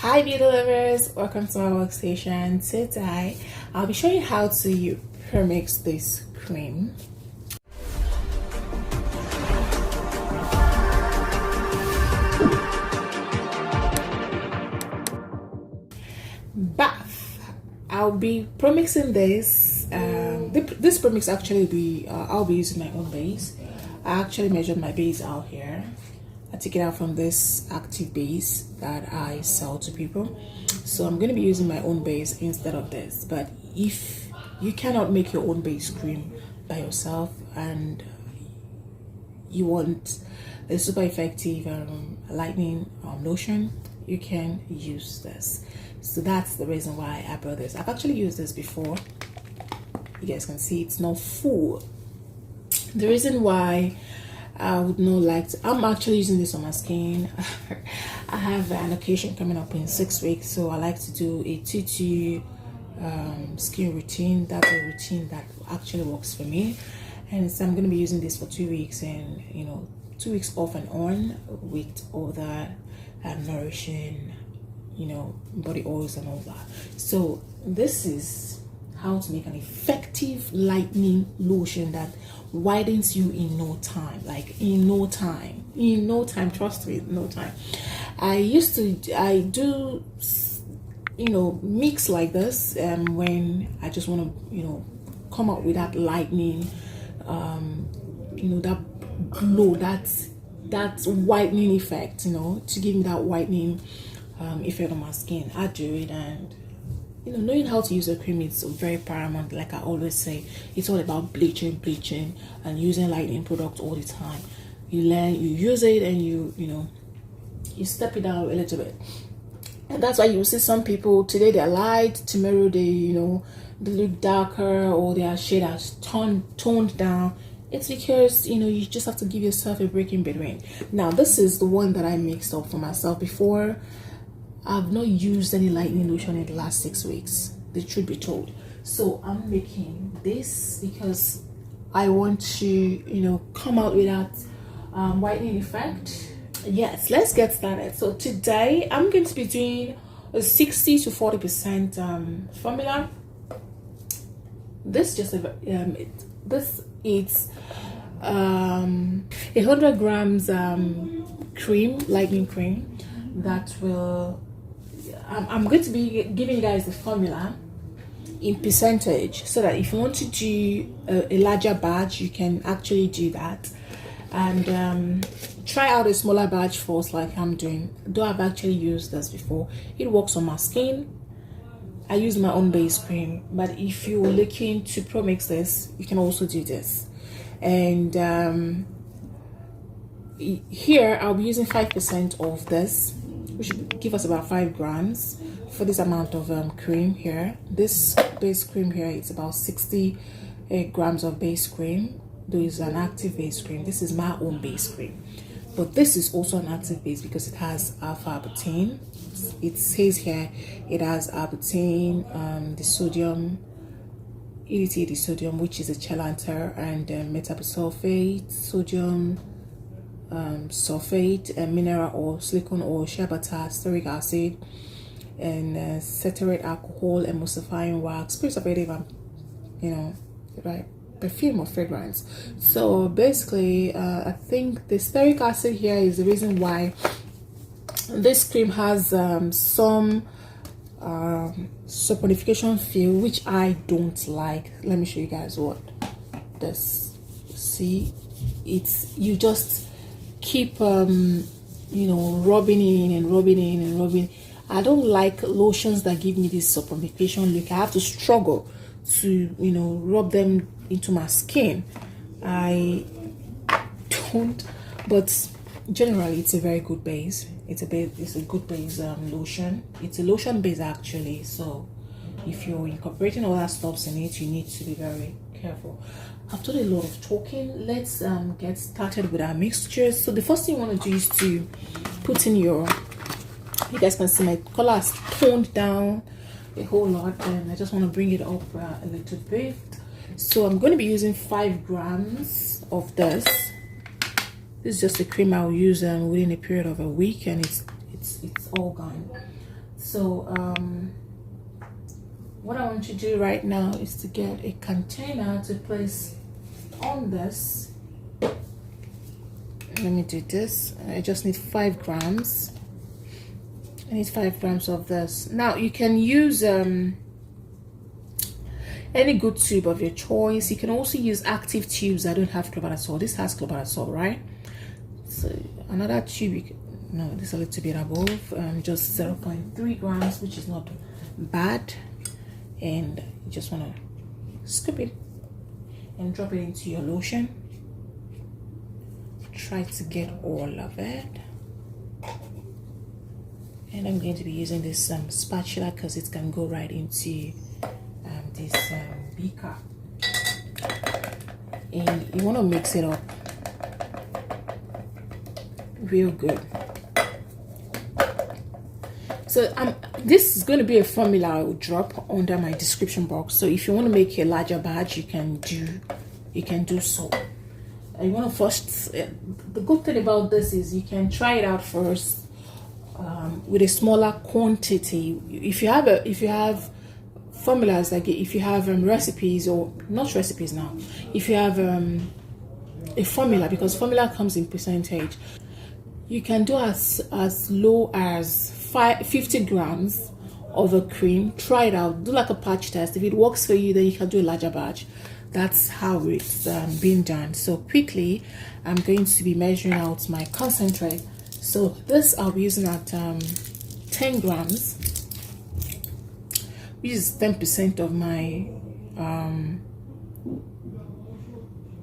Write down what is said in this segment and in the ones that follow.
Hi beauty lovers, welcome to my workstation. Today I'll be showing you how to pre-mix this cream. Bath. I'll be pre-mixing this. This premix actually I'll be using my own base. I actually measured my base out here. I take it out from this active base that I sell to people, so I'm going to be using my own base instead of this. But if you cannot make your own base cream by yourself and you want a super effective lightening lotion, you can use this. So that's the reason why I brought this. I've actually used this before. You guys can see it's not full. The reason why I would not like to, I'm actually using this on my skin. I have an occasion coming up in 6 weeks, so I like to do a 2-2 skin routine. That's a routine that actually works for me, and so I'm going to be using this for 2 weeks, and 2 weeks off and on with all that nourishing body oils and all that. So this is how to make an effective lightening lotion that whitens you in no time. Like in no time, trust me, no time. I do mix like this when I just want to come out with that lightening, that glow, that whitening effect, to give me that whitening effect on my skin. I do it, and knowing how to use a cream is very paramount. Like I always say, it's all about bleaching and using lightening product all the time. You learn, you use it, and you step it down a little bit. And that's why you see some people today they're light, tomorrow they look darker, or their shade has toned down. It's because you just have to give yourself a break in between. Now this is the one that I mixed up for myself before. I've not used any lightening lotion in the last 6 weeks, the truth be told. So I'm making this because I want to, come out with that whitening effect. Yes, let's get started. So today I'm going to be doing a 60 to 40% formula. This just this is 100 grams cream, lightening cream that will. I'm going to be giving you guys the formula in percentage, so that if you want to do a larger batch, you can actually do that, and try out a smaller batch first, like I'm doing. Though I've actually used this before, it works on my skin. I use my own base cream, but if you're looking to pro-mix this, you can also do this. And here I'll be using 5% of this, which should give us about 5 grams for this amount of cream here. This base cream here, it's about 60 grams of base cream. Though it's an active base cream. This is my own base cream, but this is also an active base because it has alpha-arbutin. It says here it has arbutin, the sodium, EDTA, the sodium, which is a chelanter, and metabosulfate, sodium sulfate, mineral oil, silicone oil, shea butter, stearic acid, and cetarate alcohol, emulsifying wax, preservative, right, perfume or fragrance. So basically, I think the stearic acid here is the reason why this cream has some saponification feel, which I don't like. Let me show you guys what this. See, it's you just keep rubbing in and rubbing. I don't like lotions that give me this saponification look. I have to struggle to rub them into my skin. I don't, but generally it's a very good base. It's a good base lotion. It's a lotion base actually, so if you're incorporating all that stuffs in it, you need to be very careful. I've done a lot of talking. Let's get started with our mixtures. So the first thing you want to do is to put in you guys can see my color has toned down a whole lot, and I just want to bring it up a little bit. So I'm going to be using 5 grams of this. This is just a cream I'll use within a period of a week, and it's all gone. So what I want you to do right now is to get a container to place on this. Let me do this. I just need 5 grams. I need 5 grams of this. Now you can use any good tube of your choice. You can also use active tubes that don't have clobetasol. This has clobetasol, right? So another tube, you can, no, this is a little bit above, just 0.3 grams, which is not bad. And you just want to scoop it and drop it into your lotion. Try to get all of it. And I'm going to be using this spatula because it can go right into this beaker. And you want to mix it up real good. So this is going to be a formula I will drop under my description box. So if you want to make a larger batch, you can do so. You want to first, the good thing about this is you can try it out first with a smaller quantity. If you have formulas, like if you have recipes, or not recipes now, if you have a formula, because formula comes in percentage, you can do as low as 50 grams of a cream. Try it out, do like a patch test. If it works for you, then you can do a larger batch. That's how it's being done. So quickly, I'm going to be measuring out my concentrate. So this I'll be using at 10 grams, which is 10% of my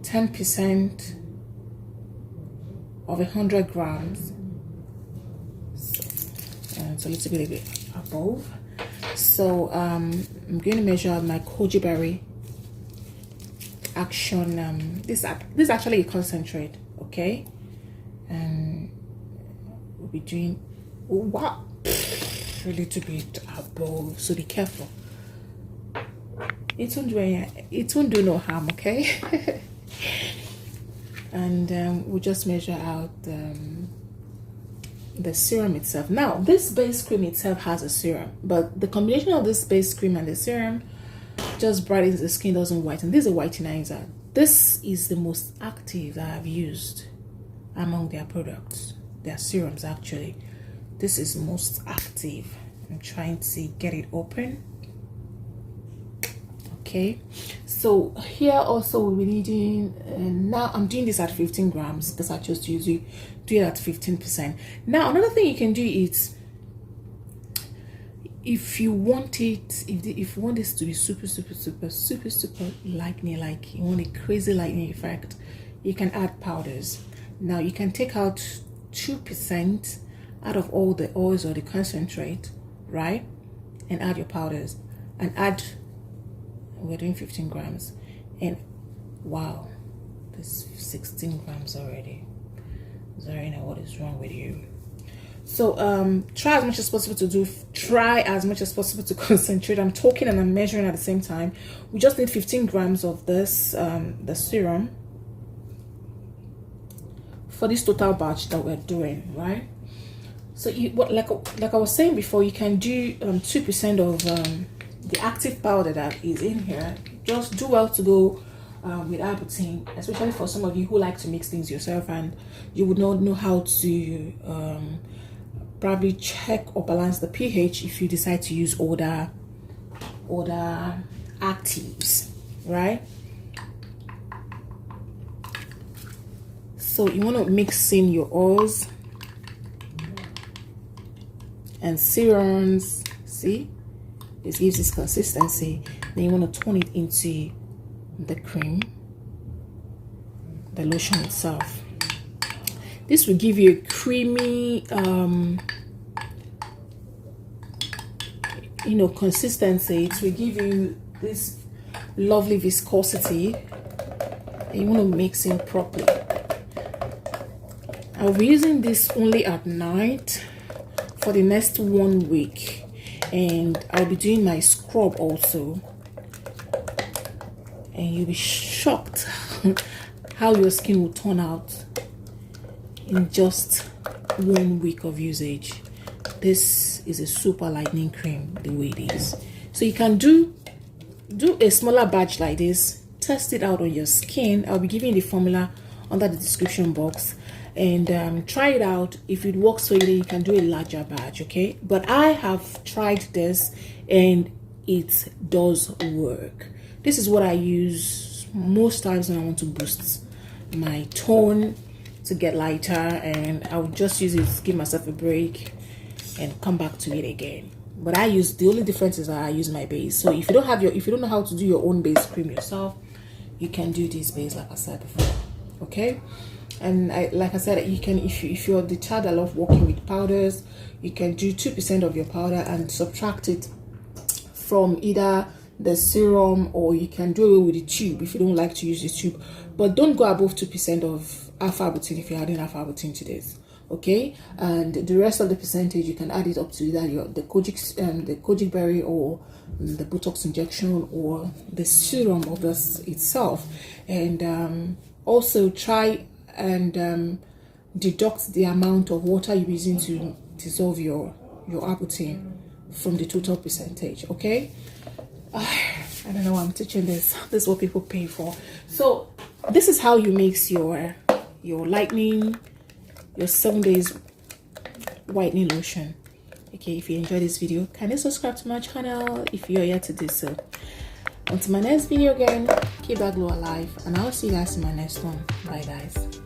10% of 100 grams. So it's a little bit above. So I'm going to measure out my Goji berry action. This is actually a concentrate, okay? And we'll be doing a little bit above, so be careful. It won't do no harm, okay? And we'll just measure out the serum itself. Now this base cream itself has a serum, but the combination of this base cream and the serum just brightens the skin, doesn't whiten. This is a whitenizer. This is the most active that I've used among their products, their serums actually. This is most active. I'm trying to get it open. Okay, so here also we'll be needing, now I'm doing this at 15 grams because I chose to do it at 15%. Now another thing you can do is, if you want it, if you want this to be super lightning, like you want a crazy lightning effect, you can add powders. Now you can take out 2% out of all the oils or the concentrate, right, and add your powders, and add, we're doing 15 grams, and wow, this 16 grams already. Zarina, what is wrong with you? So try as much as possible to concentrate. I'm talking and I'm measuring at the same time. We just need 15 grams of this the serum for this total batch that we're doing, right? So like I was saying before, you can do 2% of the active powder that is in here. Just do well to go with Albertine, especially for some of you who like to mix things yourself and you would not know how to probably check or balance the pH if you decide to use other actives, right? So you want to mix in your oils and serums. See, this gives this consistency. Then you want to turn it into the cream, the lotion itself. This will give you a creamy consistency. It will give you this lovely viscosity, and you want to mix in properly. I'll be using this only at night for the next 1 week, and I'll be doing my scrub also, and you'll be shocked how your skin will turn out in just 1 week of usage. This is a super lightening cream the way it is. So you can do a smaller batch like this, test it out on your skin. I'll be giving you the formula under the description box, and try it out. If it works for you, then you can do a larger batch, okay? But I have tried this and it does work. This is what I use most times when I want to boost my tone to get lighter, and I'll just use it to give myself a break and come back to it again. But I use, the only difference is that I use my base. So if you don't know how to do your own base cream yourself, you can do this base like I said before, okay? And like I said, you can, if you're the child that love working with powders, you can do 2% of your powder and subtract it from either the serum, or you can do it with the tube if you don't like to use the tube. But don't go above 2% of alpha butane if you're adding alpha butane to this, okay? And the rest of the percentage, you can add it up to either the Goji berry, or the botox injection, or the serum of this itself. And also try and deduct the amount of water you're using to dissolve your butane from the total percentage, okay? I don't know why I'm teaching this. This is what people pay for. So this is how you mix your lightening, your 7 days whitening lotion. Okay, if you enjoyed this video, can you subscribe to my channel if you're yet to do so? Until my next video again, keep that glow alive, and I'll see you guys in my next one. Bye guys.